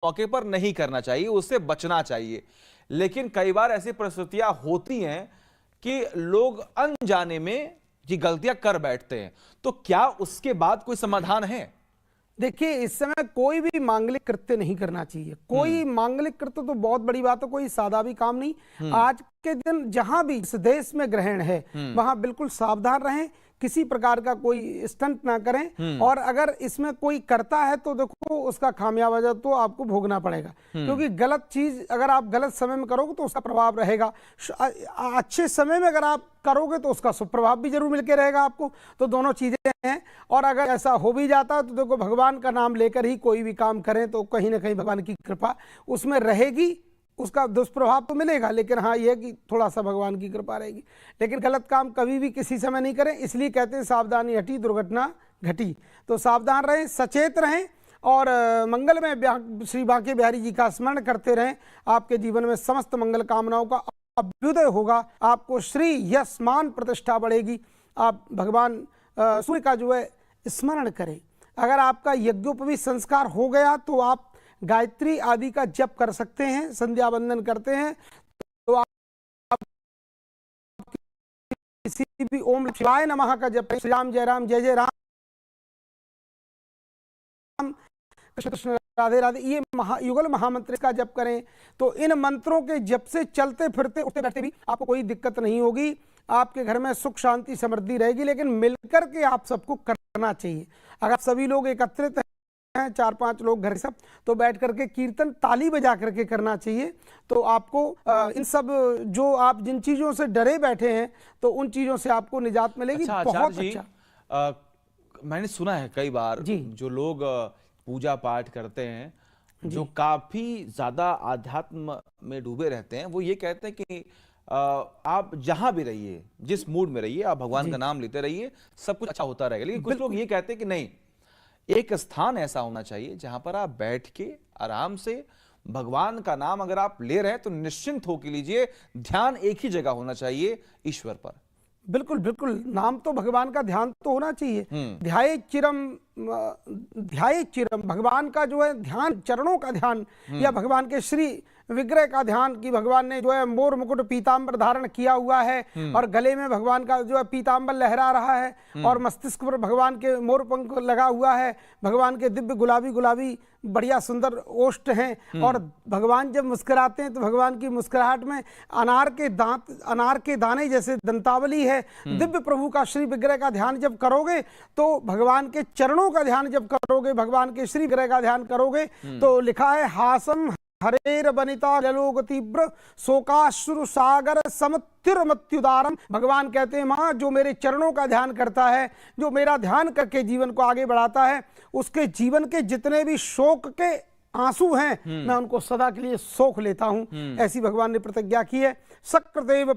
मौके पर नहीं करना चाहिए, उससे बचना चाहिए। लेकिन कई बार ऐसी परिस्थितियां होती हैं कि लोग अनजाने में ये गलतियां कर बैठते हैं, तो क्या उसके बाद कोई समाधान है? देखिए, इस समय कोई भी मांगलिक कृत्य नहीं करना चाहिए। कोई मांगलिक कृत्य तो बहुत बड़ी बात है, कोई सादा भी काम नहीं। आज के दिन जहां भी इस देश में ग्रहण है वहां बिल्कुल सावधान रहें, किसी प्रकार का कोई स्टंट ना करें। और अगर इसमें कोई करता है तो देखो उसका खामियाजा तो आपको भोगना पड़ेगा, क्योंकि गलत चीज अगर आप गलत समय में करोगे तो उसका प्रभाव रहेगा। अच्छे समय में अगर आप करोगे तो उसका सुप्रभाव भी जरूर मिलके रहेगा आपको। तो दोनों चीजें हैं। और अगर ऐसा हो भी जाता है तो देखो, भगवान का नाम लेकर ही कोई भी काम करें तो कहीं ना कहीं भगवान की कृपा उसमें रहेगी। उसका दुष्प्रभाव तो मिलेगा, लेकिन हाँ यह कि थोड़ा सा भगवान की कृपा रहेगी। लेकिन गलत काम कभी भी किसी समय नहीं करें, इसलिए कहते हैं सावधानी हटी दुर्घटना घटी। तो सावधान रहें, सचेत रहें और मंगल में श्री बांके बिहारी जी का स्मरण करते रहें। आपके जीवन में समस्त मंगल कामनाओं का अभ्युदय होगा, आपको श्री यश मान प्रतिष्ठा बढ़ेगी। आप भगवान सूर्य का जो है स्मरण करें। अगर आपका यज्ञोपवीत संस्कार हो गया तो आप गायत्री आदि का जप कर सकते हैं, संध्या वंदन करते हैं तो आप किसी भी ओम शिवाय नमः का जप, श्री राम जय राम जय जय राम, कृष्ण कृष्ण राधे राधे, ये युगल महामंत्र का जप करें। तो इन मंत्रों के जप से चलते फिरते उठते बैठते भी आपको कोई दिक्कत नहीं होगी। आपके घर में सुख शांति समृद्धि रहेगी। लेकिन मिलकर के आप सबको करना चाहिए। अगर सभी लोग एकत्रित हैं, 4-5 लोग घर सब, तो बैठ करके कीर्तन ताली बजा करके करना चाहिए। तो आपको इन सब जो आप जिन चीजों से डरे बैठे हैं तो उन चीजों से आपको निजात मिलेगी। बहुत अच्छा। मैंने सुना है कई बार जो लोग पूजा पाठ करते हैं, जो काफी ज्यादा आध्यात्म में डूबे रहते हैं, वो ये कहते हैं कि आप जहां भी रहिए, जिस मूड में रहिए, आप भगवान का नाम लेते रहिए, सब कुछ अच्छा होता रहेगा। लेकिन कुछ लोग ये कहते हैं कि नहीं, एक स्थान ऐसा होना चाहिए जहां पर आप बैठ के आराम से भगवान का नाम अगर आप ले रहे हैं तो निश्चिंत होकर लीजिए। ध्यान एक ही जगह होना चाहिए, ईश्वर पर। बिल्कुल बिल्कुल, नाम तो भगवान का ध्यान तो होना चाहिए। ध्याये चिरम, भगवान का जो है ध्यान, चरणों का ध्यान, या भगवान के श्री विग्रह का ध्यान कि भगवान ने जो है मोर मुकुट पीतांबर धारण किया हुआ है और गले में भगवान का जो है पीतांबर लहरा रहा है और मस्तिष्क पर भगवान के मोर पंख लगा हुआ है। भगवान के दिव्य गुलाबी गुलाबी बढ़िया सुंदर ओष्ठ हैं। और भगवान जब मुस्कुराते हैं तो भगवान की मुस्कुराहट में अनार के दाने जैसे दंतावली है। दिव्य प्रभु का श्री विग्रह का ध्यान जब करोगे तो भगवान के चरणों का ध्यान जब करोगे, भगवान के श्री विग्रह का ध्यान करोगे तो लिखा है हासम हरेर बनिता जलोग तीव्र शोकाश्रु सागर समत्युदारम। भगवान कहते हैं, मां जो मेरे चरणों का ध्यान करता है, जो मेरा ध्यान करके जीवन को आगे बढ़ाता है, उसके जीवन के जितने भी शोक के आंसू हैं मैं उनको सदा के लिए सोख लेता हूं। ऐसी भगवान ने प्रतिज्ञा की है। शक्रदेव